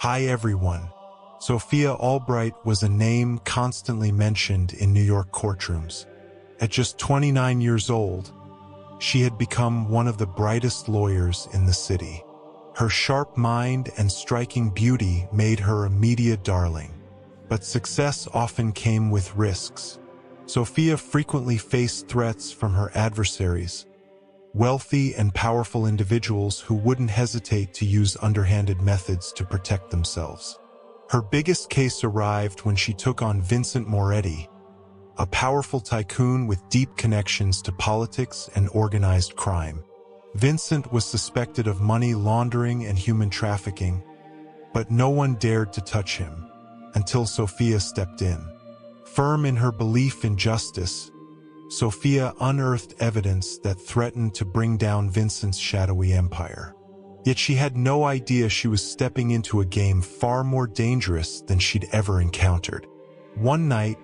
Hi everyone. Sophia Albright was a name constantly mentioned in New York courtrooms. At just 29 years old, she had become one of the brightest lawyers in the city. Her sharp mind and striking beauty made her a media darling. But success often came with risks. Sophia frequently faced threats from her adversaries, wealthy and powerful individuals who wouldn't hesitate to use underhanded methods to protect themselves. Her biggest case arrived when she took on Vincent Moretti, a powerful tycoon with deep connections to politics and organized crime. Vincent was suspected of money laundering and human trafficking, but no one dared to touch him until Sophia stepped in. Firm in her belief in justice, Sophia unearthed evidence that threatened to bring down Vincent's shadowy empire. Yet she had no idea she was stepping into a game far more dangerous than she'd ever encountered. One night,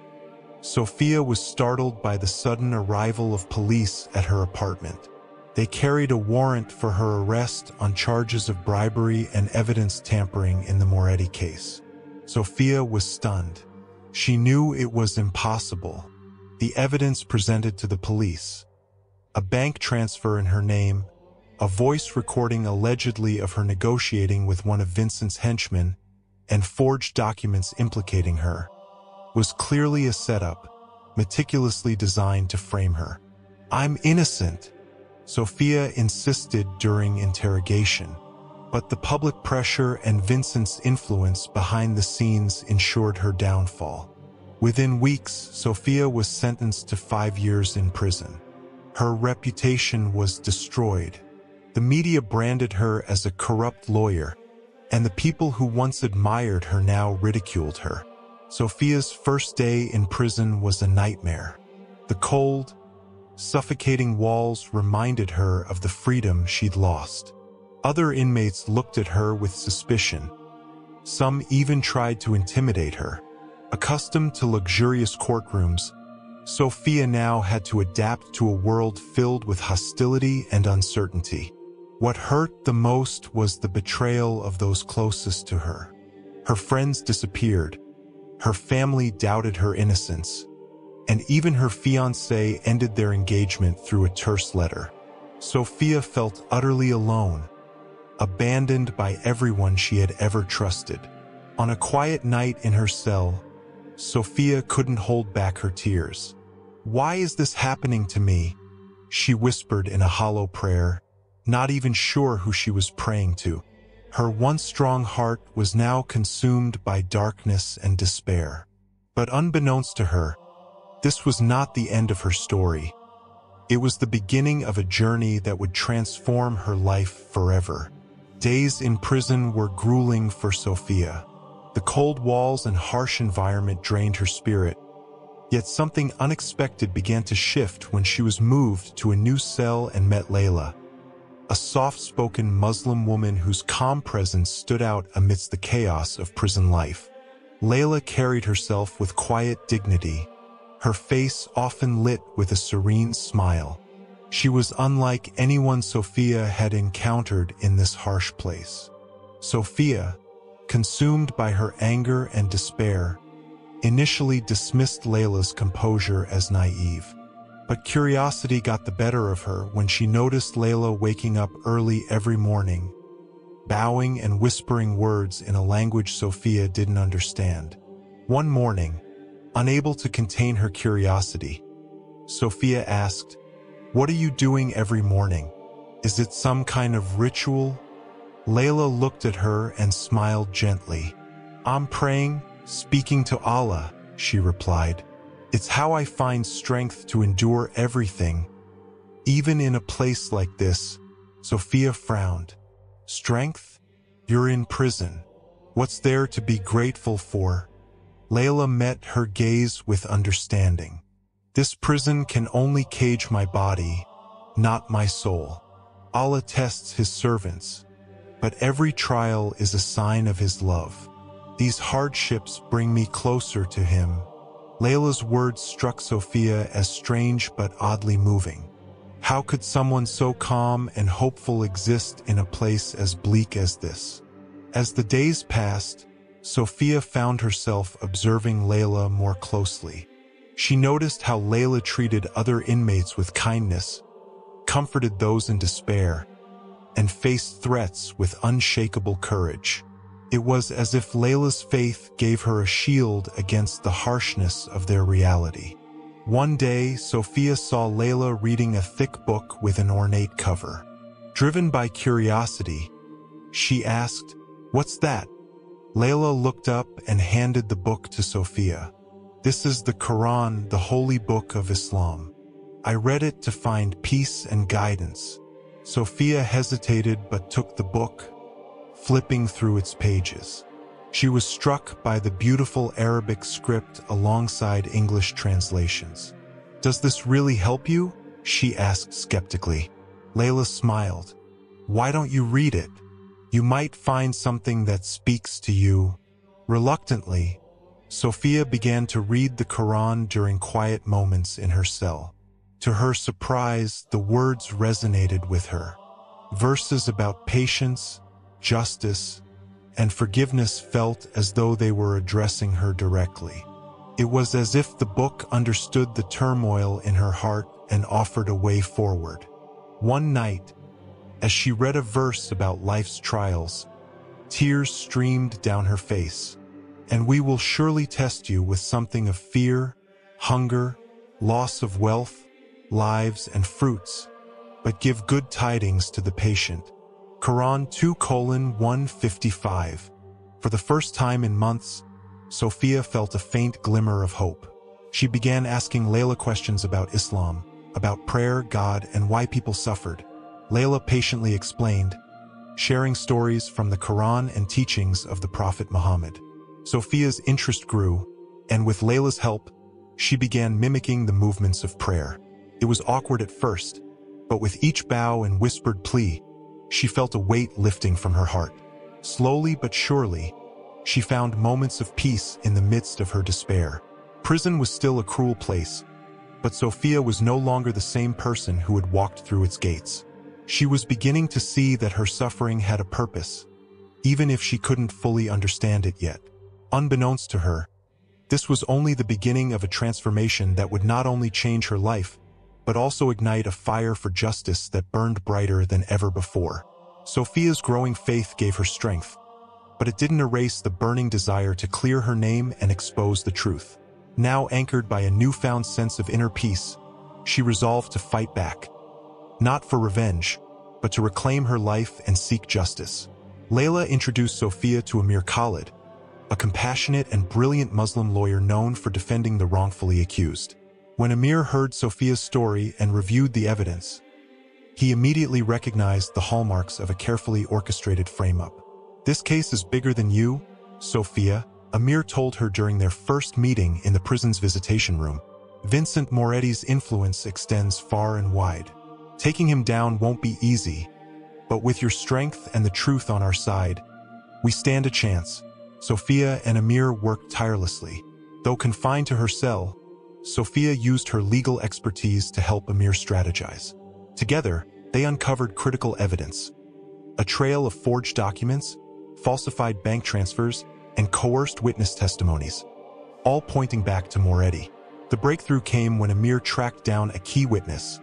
Sophia was startled by the sudden arrival of police at her apartment. They carried a warrant for her arrest on charges of bribery and evidence tampering in the Moretti case. Sophia was stunned. She knew it was impossible. The evidence presented to the police, a bank transfer in her name, a voice recording allegedly of her negotiating with one of Vincent's henchmen, and forged documents implicating her, was clearly a setup, meticulously designed to frame her. "I'm innocent," Sophia insisted during interrogation. But the public pressure and Vincent's influence behind the scenes ensured her downfall. Within weeks, Sophia was sentenced to 5 years in prison. Her reputation was destroyed. The media branded her as a corrupt lawyer, and the people who once admired her now ridiculed her. Sophia's first day in prison was a nightmare. The cold, suffocating walls reminded her of the freedom she'd lost. Other inmates looked at her with suspicion. Some even tried to intimidate her. Accustomed to luxurious courtrooms, Sophia now had to adapt to a world filled with hostility and uncertainty. What hurt the most was the betrayal of those closest to her. Her friends disappeared, her family doubted her innocence, and even her fiancé ended their engagement through a terse letter. Sophia felt utterly alone, abandoned by everyone she had ever trusted. On a quiet night in her cell, Sophia couldn't hold back her tears. "Why is this happening to me?" she whispered in a hollow prayer, not even sure who she was praying to. Her once strong heart was now consumed by darkness and despair. But unbeknownst to her, this was not the end of her story. It was the beginning of a journey that would transform her life forever. Days in prison were grueling for Sophia. The cold walls and harsh environment drained her spirit. Yet something unexpected began to shift when she was moved to a new cell and met Layla, a soft-spoken Muslim woman whose calm presence stood out amidst the chaos of prison life. Layla carried herself with quiet dignity, her face often lit with a serene smile. She was unlike anyone Sophia had encountered in this harsh place. Sophia, consumed by her anger and despair, initially dismissed Layla's composure as naive. But curiosity got the better of her when she noticed Layla waking up early every morning, bowing and whispering words in a language Sophia didn't understand. One morning, unable to contain her curiosity, Sophia asked, "What are you doing every morning? Is it some kind of ritual?" Layla looked at her and smiled gently. "I'm praying, speaking to Allah," she replied. "It's how I find strength to endure everything, even in a place like this." Sophia frowned. "Strength? You're in prison. What's there to be grateful for?" Layla met her gaze with understanding. "This prison can only cage my body, not my soul. Allah tests his servants, but every trial is a sign of his love. These hardships bring me closer to him." Layla's words struck Sophia as strange but oddly moving. How could someone so calm and hopeful exist in a place as bleak as this? As the days passed, Sophia found herself observing Layla more closely. She noticed how Layla treated other inmates with kindness, comforted those in despair, and faced threats with unshakable courage. It was as if Layla's faith gave her a shield against the harshness of their reality. One day, Sophia saw Layla reading a thick book with an ornate cover. Driven by curiosity, she asked, "What's that?" Layla looked up and handed the book to Sophia. "This is the Quran, the holy book of Islam. I read it to find peace and guidance." Sophia hesitated but took the book, flipping through its pages. She was struck by the beautiful Arabic script alongside English translations. "Does this really help you?" she asked skeptically. Layla smiled. "Why don't you read it? You might find something that speaks to you." Reluctantly, Sophia began to read the Quran during quiet moments in her cell. To her surprise, the words resonated with her. Verses about patience, justice, and forgiveness felt as though they were addressing her directly. It was as if the book understood the turmoil in her heart and offered a way forward. One night, as she read a verse about life's trials, tears streamed down her face. "And we will surely test you with something of fear, hunger, loss of wealth, lives, and fruits, but give good tidings to the patient." Quran 2:155. For the first time in months, Sophia felt a faint glimmer of hope. She began asking Layla questions about Islam, about prayer, God, and why people suffered. Layla patiently explained, sharing stories from the Quran and teachings of the Prophet Muhammad. Sophia's interest grew, and with Layla's help, she began mimicking the movements of prayer. It was awkward at first, but with each bow and whispered plea, she felt a weight lifting from her heart. Slowly but surely, she found moments of peace in the midst of her despair. Prison was still a cruel place, but Sophia was no longer the same person who had walked through its gates. She was beginning to see that her suffering had a purpose, even if she couldn't fully understand it yet. Unbeknownst to her, this was only the beginning of a transformation that would not only change her life, but also ignite a fire for justice that burned brighter than ever before. Sophia's growing faith gave her strength, but it didn't erase the burning desire to clear her name and expose the truth. Now anchored by a newfound sense of inner peace, she resolved to fight back. Not for revenge, but to reclaim her life and seek justice. Layla introduced Sophia to Amir Khalid, a compassionate and brilliant Muslim lawyer known for defending the wrongfully accused. When Amir heard Sophia's story and reviewed the evidence, he immediately recognized the hallmarks of a carefully orchestrated frame-up. "This case is bigger than you, Sophia," Amir told her during their first meeting in the prison's visitation room. "Vincent Moretti's influence extends far and wide. Taking him down won't be easy, but with your strength and the truth on our side, we stand a chance." Sophia and Amir worked tirelessly. Though confined to her cell, Sophia used her legal expertise to help Amir strategize. Together, they uncovered critical evidence: a trail of forged documents, falsified bank transfers, and coerced witness testimonies, all pointing back to Moretti. The breakthrough came when Amir tracked down a key witness,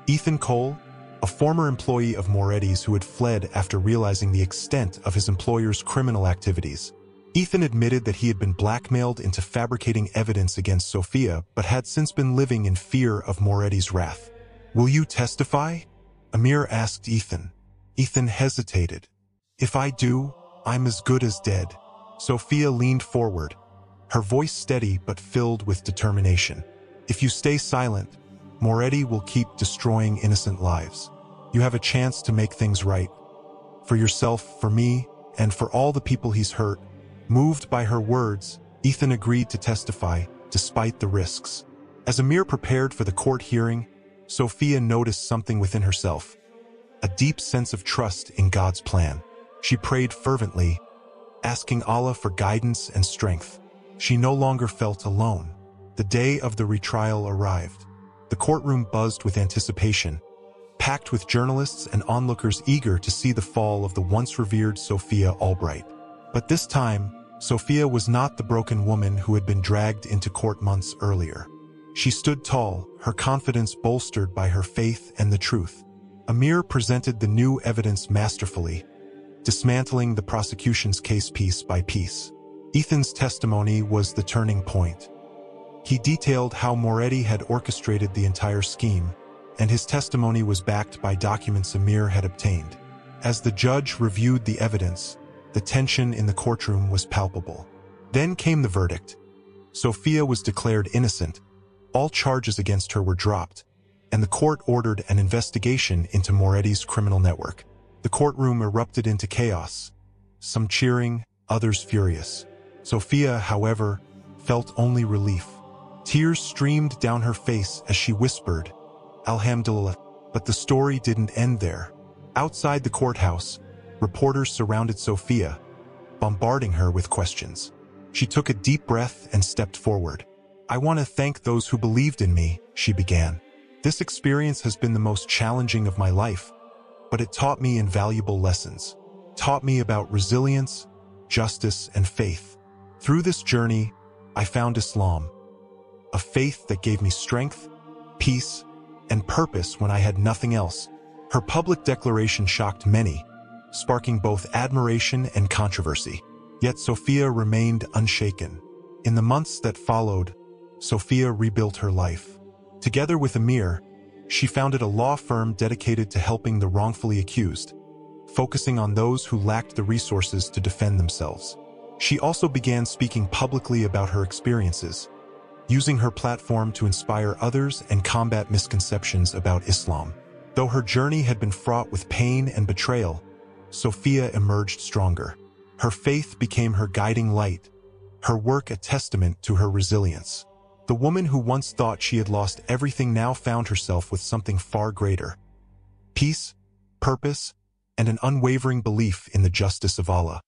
Ethan Cole, a former employee of Moretti's who had fled after realizing the extent of his employer's criminal activities. Ethan admitted that he had been blackmailed into fabricating evidence against Sophia, but had since been living in fear of Moretti's wrath. "Will you testify?" Amir asked Ethan. Ethan hesitated. "If I do, I'm as good as dead." Sophia leaned forward, her voice steady but filled with determination. "If you stay silent, Moretti will keep destroying innocent lives. You have a chance to make things right. For yourself, for me, and for all the people he's hurt." Moved by her words, Ethan agreed to testify, despite the risks. As Amir prepared for the court hearing, Sophia noticed something within herself: a deep sense of trust in God's plan. She prayed fervently, asking Allah for guidance and strength. She no longer felt alone. The day of the retrial arrived. The courtroom buzzed with anticipation. packed with journalists and onlookers eager to see the fall of the once revered Sophia Albright. But this time, Sophia was not the broken woman who had been dragged into court months earlier. She stood tall, her confidence bolstered by her faith and the truth. Amir presented the new evidence masterfully, dismantling the prosecution's case piece by piece. Ethan's testimony was the turning point. He detailed how Moretti had orchestrated the entire scheme, and his testimony was backed by documents Amir had obtained. As the judge reviewed the evidence, the tension in the courtroom was palpable. Then came the verdict. Sophia was declared innocent. All charges against her were dropped, and the court ordered an investigation into Moretti's criminal network. The courtroom erupted into chaos, some cheering, others furious. Sophia, however, felt only relief. Tears streamed down her face as she whispered, "Alhamdulillah." But the story didn't end there. Outside the courthouse, reporters surrounded Sophia, bombarding her with questions. She took a deep breath and stepped forward. "I want to thank those who believed in me," she began. "This experience has been the most challenging of my life, but it taught me invaluable lessons. Taught me about resilience, justice, and faith. Through this journey, I found Islam, a faith that gave me strength, peace, and purpose when I had nothing else." Her public declaration shocked many, sparking both admiration and controversy. Yet Sophia remained unshaken. In the months that followed, Sophia rebuilt her life. Together with Amir, she founded a law firm dedicated to helping the wrongfully accused, focusing on those who lacked the resources to defend themselves. She also began speaking publicly about her experiences, using her platform to inspire others and combat misconceptions about Islam. Though her journey had been fraught with pain and betrayal, Sophia emerged stronger. Her faith became her guiding light, her work a testament to her resilience. The woman who once thought she had lost everything now found herself with something far greater: peace, purpose, and an unwavering belief in the justice of Allah.